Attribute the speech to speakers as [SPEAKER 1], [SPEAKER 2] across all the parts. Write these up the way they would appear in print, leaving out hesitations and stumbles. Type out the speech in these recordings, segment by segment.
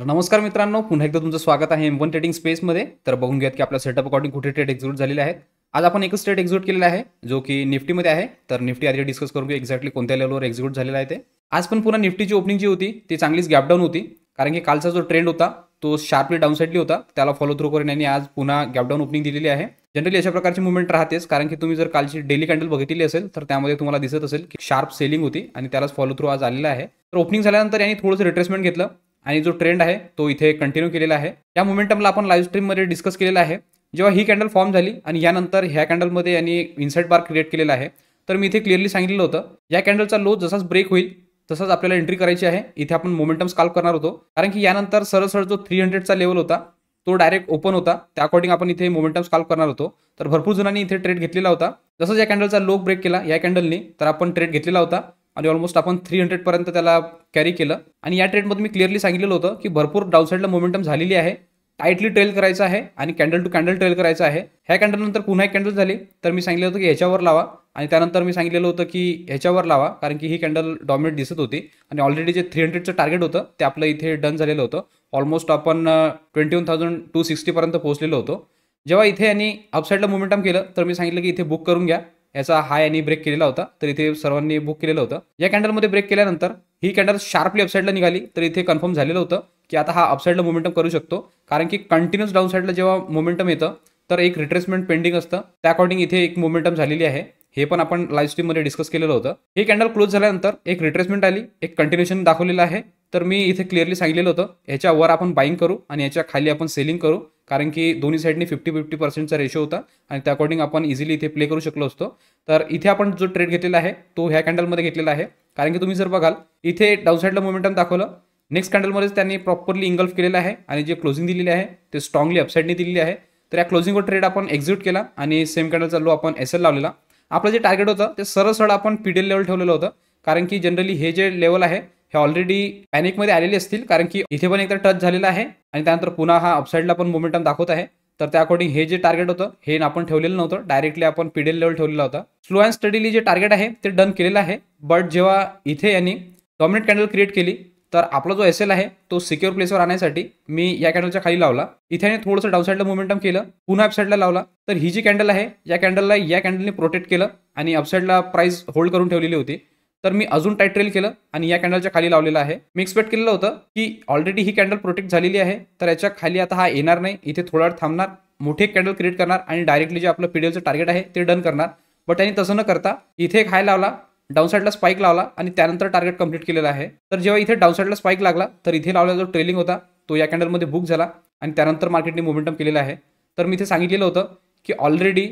[SPEAKER 1] तर नमस्कार मित्रांनो, पुन्हा एकदा तुमचं स्वागत आहे M1 ट्रेडिंग स्पेसमध्ये. तर बघून घ्यात की आपल्या सेटअप अकॉर्डिंग कुठे ट्रेड एक्झिक्यूट झालेले आहेत. आज आपण एकच ट्रेड एक्झिक्यूट केलेला आहे, जो की निफ्टीमध्ये आहे. तर निफ्टी आधी डिस्कस करू की एक्झॅक्टली कोणत्या लेवलवर एक्झिक्यूट झालेला आहे ते. आज पण पुन्हा निफ्टीची ओपनिंग जी होती ती चांगलीच गॅप डाऊन होती, कारण की कालचा जो ट्रेंड होता तो शार्पली डाऊन साईडली होता. त्याला फॉलो थ्रू करून यांनी आज पुन्हा गॅप डाऊन ओपनिंग दिलेली आहे. जनरली अशा प्रकारची मुवमेंट राहतेच, कारण की तुम्ही जर कालची डेली कॅन्डल बघितली असेल तर त्यामध्ये तुम्हाला दिसत असेल की शार्प सेलिंग होती आणि त्यालाच फॉलो थ्रू आज आलेला आहे. तर ओपनिंग झाल्यानंतर यांनी थोडंसं रिट्रेसमेंट घेतलं आणि जो ट्रेंड आहे तो इथे कंटिन्यू केलेला आहे. या मोमेंटमला आपण लाईव्ह स्ट्रीममध्ये डिस्कस केलेला आहे. जेव्हा ही कॅन्डल फॉर्म झाली आणि यानंतर ह्या कॅन्डलमध्ये यांनी इनसाइड बार क्रिएट केलेला आहे, तर मी इथे क्लिअरली सांगितलेलं होतं या कॅन्डलचा लो जसाच ब्रेक होईल तसंच आपल्याला एंट्री करायची आहे. इथे आपण मोमेंटम स्काल्प करणार होतो, कारण की यानंतर सरळ जो 300चा लेवल होता तो डायरेक्ट ओपन होता. त्या अकॉर्डिंग आपण इथे मोमेंटम स्काल्प करणार होतो. तर भरपूर जणांनी इथे ट्रेड घेतलेला होता. जसंच या कॅन्डलचा लो ब्रेक केला या कॅन्डलनी, तर आपण ट्रेड घेतलेला होता आणि ऑलमोस्ट आपण 300 पर्यंत त्याला कॅरी केलं. आणि या ट्रेडमध्ये मी क्लिअरली सांगितलेलं होतं की भरपूर डाऊनसाईडला मोमेंटम झालेली आहे, टाईटली ट्रेल करायचं आहे आणि कॅन्डल टू कॅन्डल ट्रेल करायचं आहे. ह्या कॅन्डल नंतर पुन्हा एक कॅन्डल झाली, तर मी सांगितलं होतं की ह्याच्यावर लावा आणि त्यानंतर मी सांगितलेलं होतं की ह्याच्यावर लावा, कारण की ही कॅन्डल डॉमिनेट दिसत होती आणि ऑलरेडी जे 300चं टार्गेट होतं ते आपलं इथे डन झालेलं होतं. ऑलमोस्ट आपण 21,260 पर्यंत पोहोचलेलो होतो. जेव्हा इथे यांनी अपसाईडला मोमेंटम केलं तर मी सांगितलं की इथे बुक करून घ्या. याचा हाय यांनी ब्रेक केलेला होता, तर इथे सर्वांनी बुक केलेलं होतं. या कॅन्डलमध्ये ब्रेक केल्यानंतर ही कॅन्डल शार्पली अपसाईडला निघाली, तर इथे कन्फर्म झालेलं होतं की आता हा अपसाईडला मोमेंटम करू शकतो, कारण की कंटिन्यूस डाऊन साईडला जेव्हा मोमेंटम येतं तर एक रिट्रेसमेंट पेंडिंग असतं. त्या अकॉर्डिंग इथे एक मोमेंटम झालेली आहे. हे पण आपण लाईव्ह स्ट्रीममध्ये डिस्कस केलेलं होतं. ही कॅन्डल क्लोज झाल्यानंतर एक रिट्रेसमेंट आली, एक कंटिन्युएशन दाखवलेलं आहे. तर मी इथे क्लिअरली सांगितलेलं होतं ह्याच्यावर आपण बाईंग करू आणि याच्या खाली आपण सेलिंग करू, कारण की दोन्ही साईडनी 50-50% रेशो होता आणि त्या अकॉर्डिंग आपण इझिली इथे प्ले करू शकलो असतो. तर इथे आपण जो ट्रेड घेतलेला आहे तो ह्या कॅन्डलमध्ये घेतलेला आहे, कारण की तुम्ही जर बघाल इथे डाऊन साईडला मोमेंटम दाखवलं, नेक्स्ट कॅन्डलमध्येच त्यांनी प्रॉपरली इंगल्फ केलेलं आहे आणि जे क्लोजिंग दिलेली आहे ते स्ट्रॉंगली अपसाईडने दिलेली आहे. तर या क्लोजिंगवर ट्रेड आपण एक्झिक्यूट केला आणि सेम कॅन्डलचा लो आपण SL लावलेला. आपलं जे टार्गेट होतं ते सरळ आपण PDL लेवल ठेवलेलं होतं, कारण की जनरली हे जे लेवल आहे हे ऑलरेडी पॅनिकमध्ये आलेले असतील, कारण की इथे पण एकदा टच झालेला आहे आणि त्यानंतर पुन्हा हा अपसाईडला पण मोमेंटम दाखवत आहे. तर त्या अकॉर्डिंग हे जे टार्गेट होतं हे आपण ठेवलेलं नव्हतं, डायरेक्टली आपण PDL लेवल ठेवलेला होता. स्लो अँड स्टडीली जे टार्गेट आहे ते डन केलेलं आहे. बट जेव्हा इथे यांनी डॉमिनेट कॅन्डल क्रिएट केली तर आपला जो SL आहे तो सिक्युअर प्लेसवर आणण्यासाठी मी या कॅन्डलच्या खाली लावला. इथे थोडंसं डाऊनसाईडला मोमेंटम केलं, पुन्हा अपसाईडला लावला. तर ही जी कॅन्डल आहे या कॅन्डलने प्रोटेक्ट केलं आणि अपसाईडला प्राइस होल्ड करून ठेवलेली होती. तर मी अजून टाईट ट्रेल केलं आणि या कॅन्डलच्या खाली लावलेलं आहे. मी एक्सपेक्ट केलेलं होतं की ऑलरेडी ही कॅन्डल प्रोटेक्ट झालेली आहे, तर याच्या खाली आता हा येणार नाही, इथे थोडा वेळ थांबणार, मोठी एक कॅन्डल क्रिएट करणार आणि डायरेक्टली जे आपलं PDLचं टार्गेट आहे ते डन करणार. बट त्यांनी तसं न करता इथे एक हाय लावला, डाऊन साईडला स्पाइक लावला आणि त्यानंतर टार्गेट कंप्लीट केलेला आहे. तर जेव्हा इथे डाऊन साईडला स्पाइक लागला तर इथे लावलेला जो ट्रेलिंग होता तो या कॅन्डलमध्ये बुक झाला आणि त्यानंतर मार्केटने मोमेंटम केलेला आहे. तर मी इथे सांगितलेलं होतं की ऑलरेडी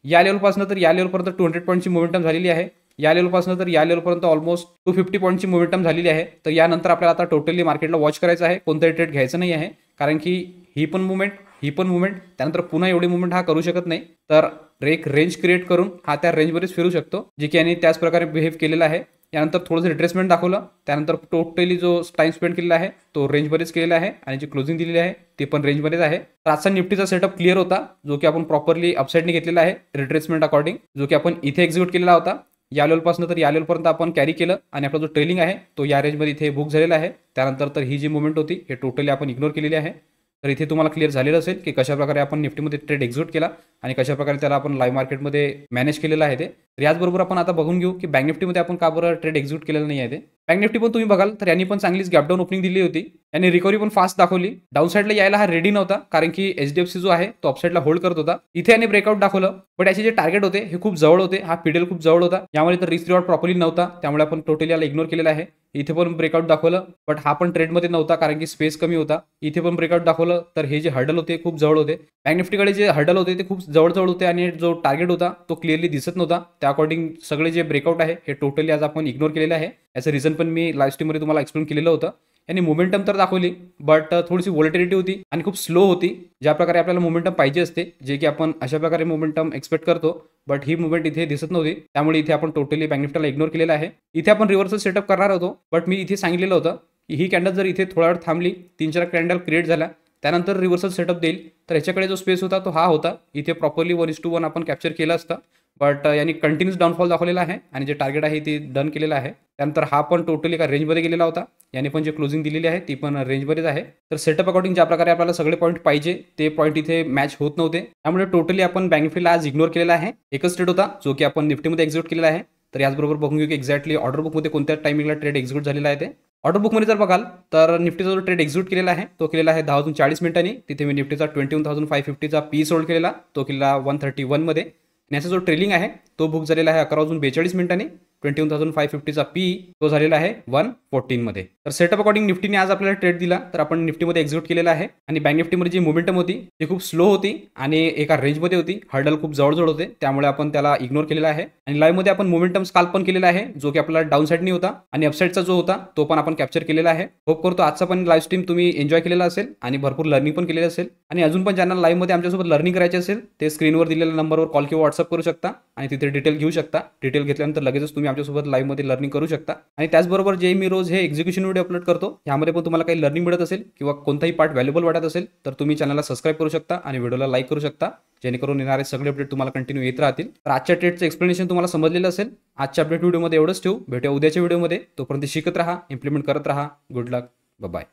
[SPEAKER 1] या लेवलपासून तर या लेवलपर्यंत 200 पॉईंटची मोमेंटम झालेली आहे, या लेवलपासून तर या लेवलपर्यंत ऑलमोस्ट 250 पॉईंटची मोमेंटम झालेली आहे. तर यानंतर आपल्याला आता टोटली मार्केटला वॉच करायचं आहे, कोणतंही ट्रेड घ्यायचं नाही आहे, कारण की ही पण मुवमेंट त्यानंतर पुन्हा एवढी मुवमेंट हा करू शकत नाही. तर एक रेंज क्रिएट करून हा त्या रेंजवरच फिरू शकतो, जे की यांनी त्याच प्रकारे बिहेव केलेला आहे. यानंतर थोडंसं रिट्रेसमेंट दाखवलं, त्यानंतर टोटली जो टाइम स्पेंड केलेला आहे तो रेंजमध्येच केलेला आहे आणि जी क्लोजिंग दिलेली आहे ते पण रेंजमध्येच आहे. तर आजचा निफ्टीचा सेटअप क्लिअर होता, जो की आपण प्रॉपरली अपसाईडने घेतलेला आहे रिट्रेसमेंट अकॉर्डिंग, जो की आपण इथे एक्झिक्यूट केलेला होता. या लेवलपासून तर या लेवलपर्यंत आपण कॅरी केलं आणि आपला जो ट्रेलिंग आहे तो या रेंजमध्ये इथे बुक झालेला आहे. त्यानंतर तर ही जी मुवमेंट होती हे टोटली आपण इग्नोर केलेली आहे. तर इथे तुम्हाला क्लिअर झालेलं असेल की कशाप्रकारे आपण निफ्टीमध्ये ट्रेड एक्झिक्यूट केला आणि कशाप्रकारे त्याला आपण लाईव्ह मार्केटमध्ये मॅनेज केलेलं आहे ते. तर याचबरोबर आपण आता बघून घेऊ की बँक निफ्टीमध्ये आपण का बरं ट्रेड एक्झिक्यूट केलेलं नाही आहे ते. बँक निफ्टी पण तुम्ही बघाल तर यांनी पण चांगलीच गॅप डाऊन ओपनिंग दिली होती, यांनी रिकव्हरी पण फास्ट दाखवली. डाऊन साईडला यायला हा रेडी नव्हता, कारण की HDFC जो आहे तो अपसाईडला होल्ड करत होता. इथे यांनी ब्रेकआउट दाखवलं, बट याचे जे टार्गेट होते हे खूप जवळ होते, हा PDL खूप जवळ होता, यामुळे तर रिस्क रिवॉर्ड प्रॉपरली नव्हता, त्यामुळे आपण टोटली याला इग्नोर केलेला आहे. इथे पण ब्रेकआउट दाखवलं, बट हा पण ट्रेडमध्ये नव्हता, कारण की स्पेस कमी होता. इथे पण ब्रेकआउट दाखवलं, तर हे जे हर्डल होते खूप जवळ होते. बँक निफ्टीकडे जे हर्डल होते ते खूप जवळ होते आणि जो टार्गेट होता तो क्लिअरली दिसत नव्हता. त्या अकॉर्डिंग सगळे जे ब्रेकआउट आहे हे टोटली आज आपण इग्नोर केलेलं आहे. याचं रिझन पण मी लाईव्ह स्ट्रीममध्ये तुम्हाला एक्सप्लेन केलेलं होतं. यांनी मोमेंटम तर दाखवली, बट थोडीशी व्हॉलेटिलिटी होती आणि खूप स्लो होती, ज्या प्रकारे आपल्याला मोमेंटम पाहिजे असते, जे की आपण अशा प्रकारे मोमेंटम एक्सपेक्ट करतो. बट ही मुवमेंट इथे दिसत नव्हती, त्यामुळे इथे आपण टोटली बँक निफ्टीला इग्नोर केलेलं आहे. इथे आपण रिव्हर्सल सेटअप करणार होतो, बट मी इथे सांगितलेलं होतं की ही कॅन्डल जर इथे थोडा वेळ थांबली, 3-4 कॅन्डल क्रिएट झाल्या, त्यानंतर रिव्हर्सल सेटअप देईल. तर ह्याच्याकडे जो स्पेस होता तो हा होता, इथे प्रॉपरली 1:1 आपण कॅप्चर केला असता. बट यांनी कंटिन्यूस डाऊनफॉल दाखवलेला आहे आणि जे टार्गेट आहे ते डन केलेलं आहे. त्यानंतर हा पण टोटली एका रेंजमध्ये गेलेला होता. याने पण जे क्लोजिंग दिलेली आहे ती पण रेंजमध्येच आहे. तर सेटअप अकॉर्डिंग ज्या प्रकारे आपल्याला सगळे पॉईंट पाहिजे ते पॉईंट इथे मॅच होत नव्हते. त्यामुळे टोटली आपण बँक निफ्टीला आज इग्नोर केलेला आहे. एकच ट्रेड होता जो की आपण निफ्टीमध्ये एक्झिक्यूट केलेला आहे. तर याचबरोबर बघून घेऊ की एक्झॅक्टली ऑर्डर बुकमध्ये कोणत्या टायमिंगला ट्रेड एक्झिक्यूट झालेला आहे ते. ऑर्डर बुकमध्ये जर बघाल तर निफ्टीचा जो ट्रेड एक्झिक्यूट केलेला आहे तो केलेला आहे 10 वाजून 40 मिनिटांनी. तिथे मी निफ्टीचा 21,550चा पी सोल्ड केलेला, तो केलेला 131 मध्ये. आणि याचा जो ट्रेलिंग आहे तो बुक झालेला आहे 11 वाजून 42 मिनिटांनी. 21,550चा पी तो झालेला आहे 114 मध्ये. तर सेटअप अकॉर्डिंग निफ्टीने आज आपल्याला ट्रेड दिला तर आपण निफ्टीमध्ये एक्झिक्यूट केलेला आहे. आणि बँक निफ्टीमध्ये जी मोमेंटम होती ती खूप स्लो होती आणि एका रेंजमध्ये होती. हर्डल खूप जवळजवळ होते, त्यामुळे आपण त्याला इग्नोर केलेला आहे. आणि लाईव्हमध्ये आपण मोमेंटम स्काल्प पण केलेला आहे जो की आपल्याला डाऊन साईडनी होता आणि अपसाईडचा जो होता तो पण आपण कॅप्चर केलेला आहे. होप करतो आजचा पण लाईव्ह स्ट्रीम तुम्ही एन्जॉय केलेला असेल आणि भरपूर लर्निंग पण केलेलं असेल. आणि अजून पण ज्यांना लाईव्हमध्ये आमच्यासोबत लर्निंग करायची असेल ते स्क्रीनवर दिलेल्या नंबरवर कॉल किंवा व्हॉट्सअप करू शकता आणि तिथे डिटेल घेऊ शकता. डिटेल घेतल्यानंतर लगेचच तुम्ही आमच्यासोबत लाईव्हमध्ये लर्निंग करू शकता. आणि त्याचबरोबर जे मी रोज हे एक्झिक्युशन व्हिडिओ अपलोड करतो यामध्ये पण तुम्हाला काही लर्निंग मिळत असेल किंवा कोणताही पार्ट व्हॅल्युबल वाटत असेल तर तुम्ही चॅनलला सबस्क्राईब करू शकता आणि व्हिडिओला लाईक करू शकता, जेणेकरून येणारे सगळे अपडेट तुम्हाला कंटिन्यू येत राहतील. तर आजच्या ट्रेडचं एक्सप्लेनेशन तुम्हाला समजलेलं असेल. आजच्या अपडेट व्हिडिओमध्ये एवढंच ठेवू. भेटूया उद्याच्या व्हिडिओमध्ये. तोपर्यंत शिकत राहा, इम्प्लिमेंट करत राहा. गुड लक, बाय.